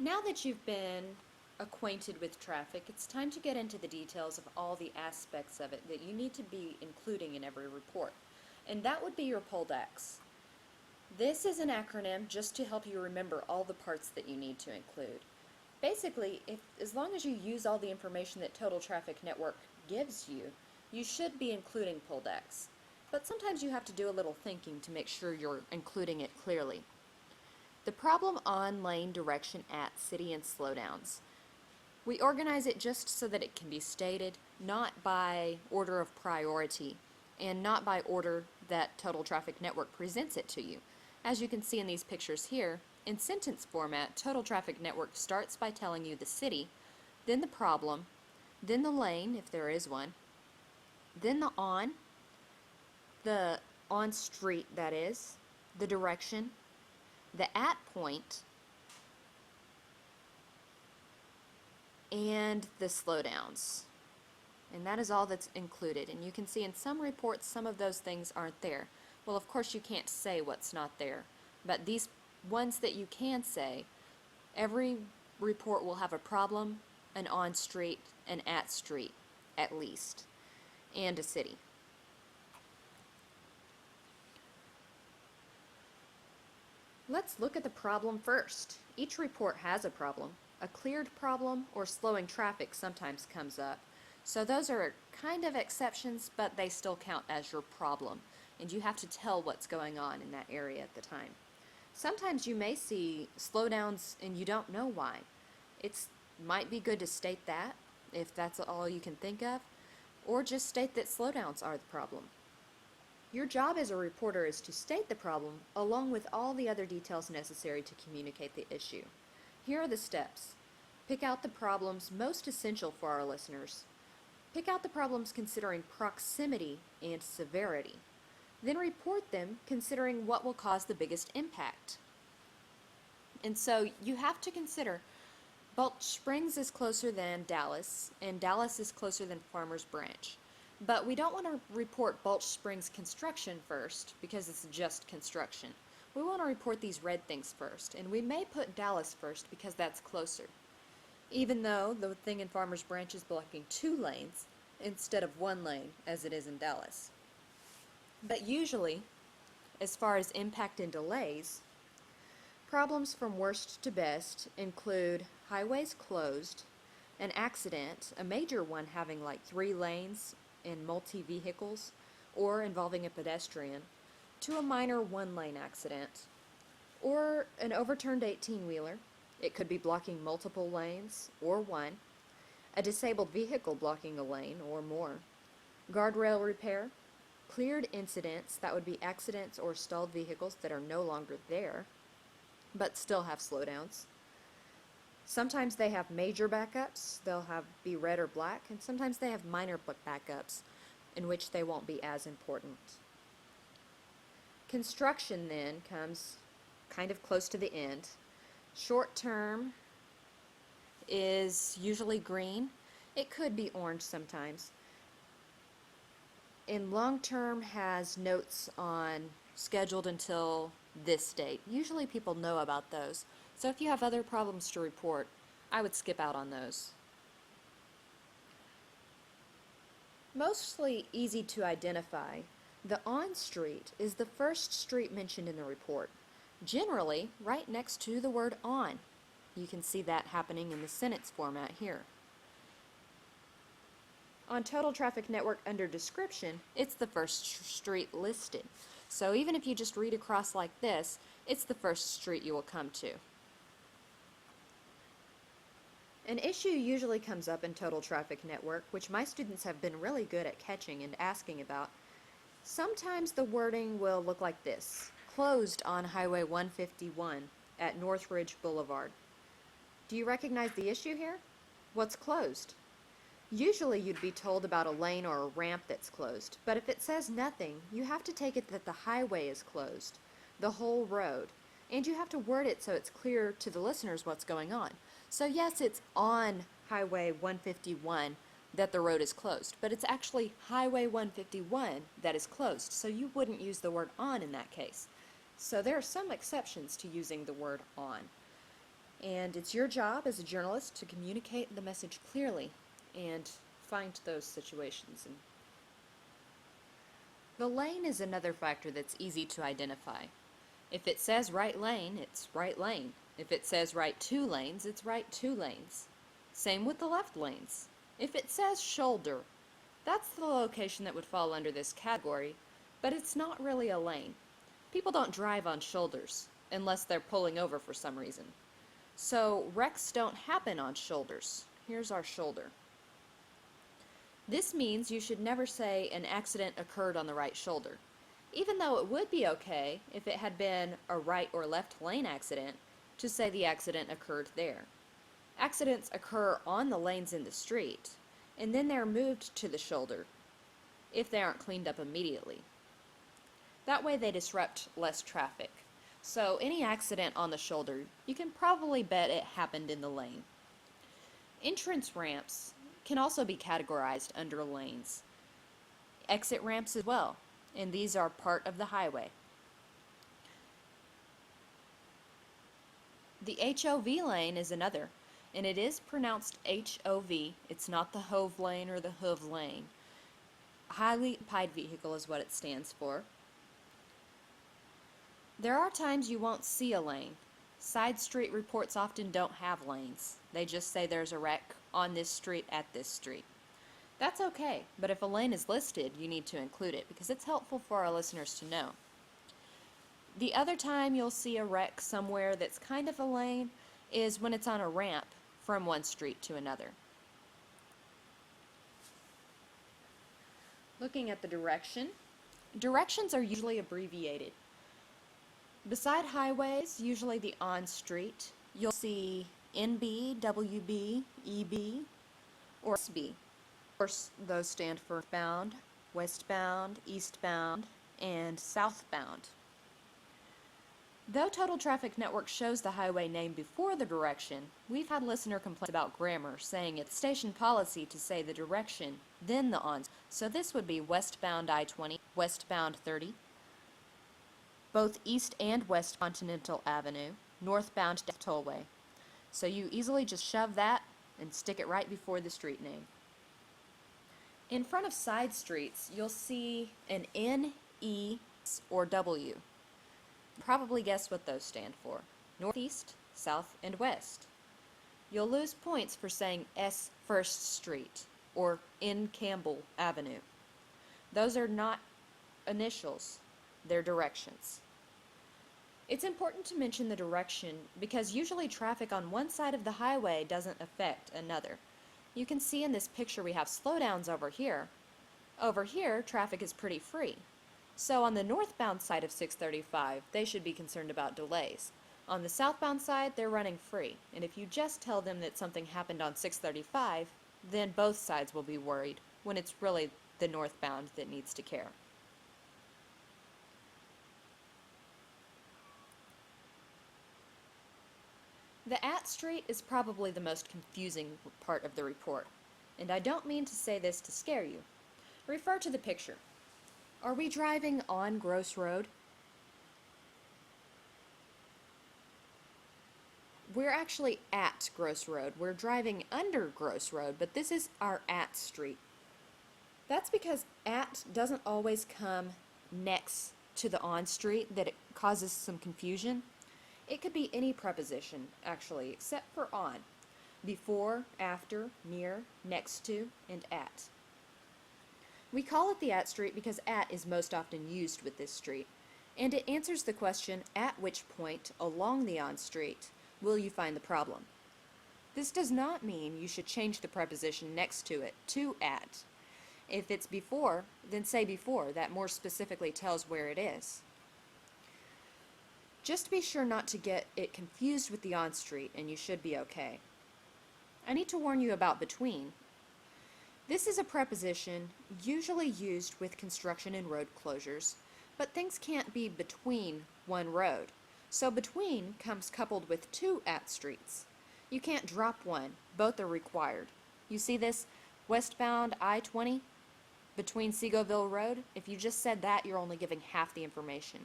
Now that you've been acquainted with traffic, it's time to get into the details of all the aspects of it that you need to be including in every report. And that would be your POLDACS. This is an acronym just to help you remember all the parts that you need to include. Basically, as long as you use all the information that Total Traffic Network gives you, you should be including POLDACS. But sometimes you have to do a little thinking to make sure you're including it clearly. The problem on lane direction at city and slowdowns. We organize it just so that it can be stated, not by order of priority, and not by order that Total Traffic Network presents it to you. As you can see in these pictures here, in sentence format, Total Traffic Network starts by telling you the city, then the problem, then the lane, if there is one, then the on-street, that is, the direction, the at point, and the slowdowns. And that is all that's included. And you can see in some reports some of those things aren't there. Well, of course you can't say what's not there, but these ones that you can say, every report will have a problem, an on-street, an at-street, at least, and a city. Let's look at the problem first. Each report has a problem. A cleared problem or slowing traffic sometimes comes up. So those are kind of exceptions, but they still count as your problem. And you have to tell what's going on in that area at the time. Sometimes you may see slowdowns and you don't know why. It might be good to state that, if that's all you can think of, or just state that slowdowns are the problem. Your job as a reporter is to state the problem along with all the other details necessary to communicate the issue. Here are the steps. Pick out the problems most essential for our listeners. Pick out the problems considering proximity and severity. Then report them considering what will cause the biggest impact. And so you have to consider Balch Springs is closer than Dallas, and Dallas is closer than Farmers Branch. But we don't want to report Balch Springs construction first because it's just construction. We want to report these red things first, and we may put Dallas first because that's closer. Even though the thing in Farmers Branch is blocking 2 lanes instead of 1 lane as it is in Dallas. But usually, as far as impact and delays, problems from worst to best include highways closed, an accident, a major one having like 3 lanes in multi-vehicles, or involving a pedestrian, to a minor 1-lane accident, or an overturned 18-wheeler. It could be blocking multiple lanes, or one, a disabled vehicle blocking a lane, or more, guardrail repair, cleared incidents, that would be accidents or stalled vehicles that are no longer there, but still have slowdowns. Sometimes they have major backups, they'll be red or black, and sometimes they have minor backups, in which they won't be as important. Construction then comes kind of close to the end. Short term is usually green. It could be orange sometimes. And long term has notes on scheduled until this date. Usually people know about those. So if you have other problems to report, I would skip out on those. Mostly easy to identify, the on-street is the first street mentioned in the report, generally right next to the word on. You can see that happening in the sentence format here. On Total Traffic Network under description, it's the first street listed. So even if you just read across like this, it's the first street you will come to. An issue usually comes up in Total Traffic Network, which my students have been really good at catching and asking about. Sometimes the wording will look like this: closed on Highway 151 at Northridge Boulevard. Do you recognize the issue here? What's closed? Usually you'd be told about a lane or a ramp that's closed, but if it says nothing, you have to take it that the highway is closed, the whole road, and you have to word it so it's clear to the listeners what's going on. So yes, it's on Highway 151 that the road is closed, but it's actually Highway 151 that is closed, so you wouldn't use the word on in that case. So there are some exceptions to using the word on. And it's your job as a journalist to communicate the message clearly and find those situations. And the lane is another factor that's easy to identify. If it says right lane, it's right lane. If it says right 2 lanes, it's right 2 lanes. Same with the left lanes. If it says shoulder, that's the location that would fall under this category, but it's not really a lane. People don't drive on shoulders unless they're pulling over for some reason. So wrecks don't happen on shoulders. Here's our shoulder. This means you should never say an accident occurred on the right shoulder. Even though it would be okay if it had been a right or left lane accident to say the accident occurred there. Accidents occur on the lanes in the street, and then they're moved to the shoulder if they aren't cleaned up immediately. That way they disrupt less traffic. So any accident on the shoulder, you can probably bet it happened in the lane. Entrance ramps can also be categorized under lanes. Exit ramps as well, and these are part of the highway. The HOV lane is another, and it is pronounced HOV. It's not the HOV lane or the HOV lane. Highly occupied vehicle is what it stands for. There are times you won't see a lane. Side street reports often don't have lanes. They just say there's a wreck on this street at this street. That's okay, but if a lane is listed, you need to include it because it's helpful for our listeners to know. The other time you'll see a wreck somewhere that's kind of a lane is when it's on a ramp from one street to another. Looking at the directions are usually abbreviated. Beside highways, usually the on-street, you'll see NB, WB, EB, or SB. Of course, those stand for bound, westbound, eastbound, and southbound. Though Total Traffic Network shows the highway name before the direction, we've had listener complaints about grammar, saying it's station policy to say the direction, then the on. So this would be westbound I-20, westbound 30, both East and West Continental Avenue, northbound Tollway. So you easily just shove that and stick it right before the street name. In front of side streets, you'll see an N, E, or W. Probably guess what those stand for. Northeast, South, and West. You'll lose points for saying S First Street or N Campbell Avenue. Those are not initials. Their directions. It's important to mention the direction because usually traffic on one side of the highway doesn't affect another. You can see in this picture we have slowdowns over here. Over here, traffic is pretty free. So on the northbound side of 635, they should be concerned about delays. On the southbound side, they're running free. And if you just tell them that something happened on 635, then both sides will be worried when it's really the northbound that needs to care. The at street is probably the most confusing part of the report, and I don't mean to say this to scare you. Refer to the picture. Are we driving on Gross Road? We're actually at Gross Road. We're driving under Gross Road, but this is our at street. That's because at doesn't always come next to the on street, that it causes some confusion. It could be any preposition, actually, except for on. Before, after, near, next to, and at. We call it the at street because at is most often used with this street, and it answers the question, at which point along the on street will you find the problem? This does not mean you should change the preposition next to it to at. If it's before, then say before. That more specifically tells where it is. Just be sure not to get it confused with the on street, and you should be okay. I need to warn you about between. This is a preposition usually used with construction and road closures, but things can't be between one road. So between comes coupled with two at streets. You can't drop one. Both are required. You see this westbound I-20 between Seagoville Road? If you just said that, you're only giving half the information.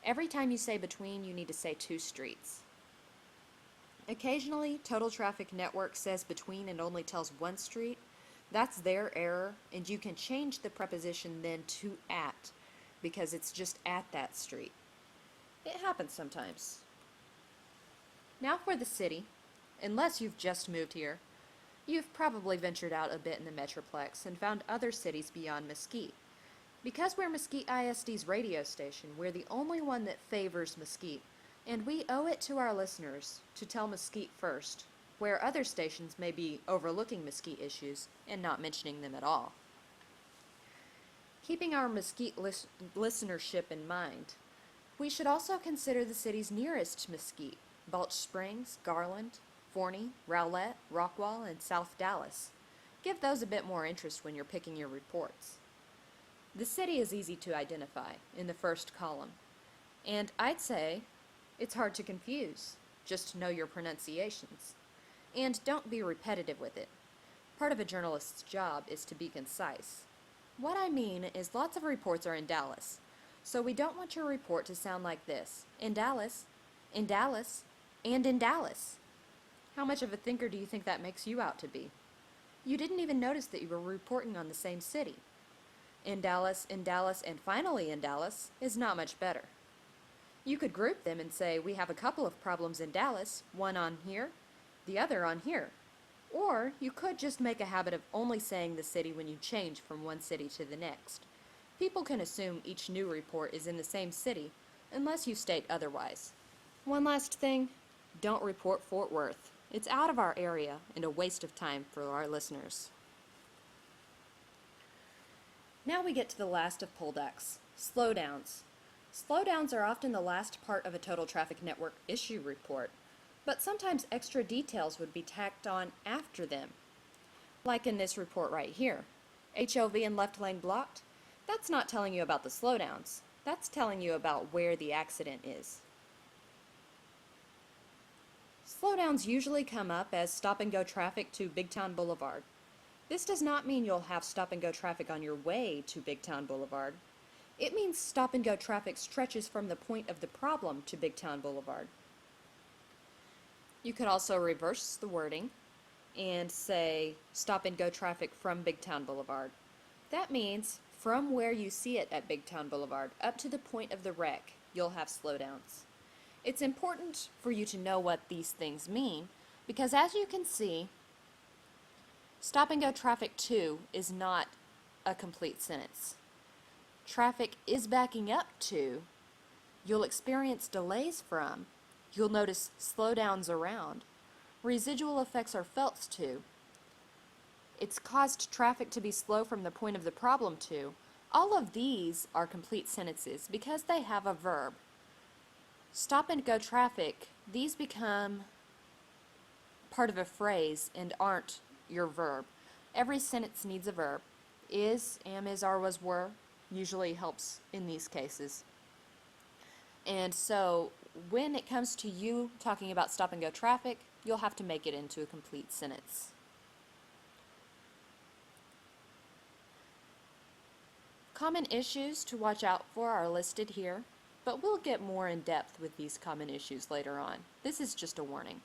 Every time you say between, you need to say two streets. Occasionally, Total Traffic Network says between and only tells one street. That's their error, and you can change the preposition then to at, because it's just at that street. It happens sometimes. Now for the city. Unless you've just moved here, you've probably ventured out a bit in the Metroplex and found other cities beyond Mesquite. Because we're Mesquite ISD's radio station, we're the only one that favors Mesquite, and we owe it to our listeners to tell Mesquite first, where other stations may be overlooking Mesquite issues and not mentioning them at all. Keeping our Mesquite listenership in mind, we should also consider the cities nearest to Mesquite: Balch Springs, Garland, Forney, Rowlett, Rockwall, and South Dallas. Give those a bit more interest when you're picking your reports. The city is easy to identify in the first column, and I'd say it's hard to confuse. Just know your pronunciations. And don't be repetitive with it. Part of a journalist's job is to be concise. What I mean is lots of reports are in Dallas, so we don't want your report to sound like this: in Dallas, in Dallas, and in Dallas. How much of a thinker do you think that makes you out to be? You didn't even notice that you were reporting on the same city. In Dallas, and finally in Dallas is not much better. You could group them and say, we have a couple of problems in Dallas, one on here, the other on here. Or you could just make a habit of only saying the city when you change from one city to the next. People can assume each new report is in the same city, unless you state otherwise. One last thing, don't report Fort Worth. It's out of our area and a waste of time for our listeners. Now we get to the last of POLDACS, slowdowns. Slowdowns are often the last part of a Total Traffic Network issue report, but sometimes extra details would be tacked on after them. Like in this report right here. HOV and left lane blocked? That's not telling you about the slowdowns. That's telling you about where the accident is. Slowdowns usually come up as stop-and-go traffic to Big Town Boulevard. This does not mean you'll have stop-and-go traffic on your way to Big Town Boulevard. It means stop-and-go traffic stretches from the point of the problem to Big Town Boulevard. You could also reverse the wording and say stop-and-go traffic from Big Town Boulevard. That means from where you see it at Big Town Boulevard up to the point of the wreck, you'll have slowdowns. It's important for you to know what these things mean because, as you can see, stop-and-go traffic to is not a complete sentence. Traffic is backing up to, you'll experience delays from, you'll notice slowdowns around, residual effects are felt to, it's caused traffic to be slow from the point of the problem to. All of these are complete sentences because they have a verb. Stop-and-go traffic, these become part of a phrase and aren't your verb. Every sentence needs a verb. Is, am, is, are, was, were usually helps in these cases. And so when it comes to you talking about stop-and-go traffic, you'll have to make it into a complete sentence. Common issues to watch out for are listed here, but we'll get more in depth with these common issues later on. This is just a warning.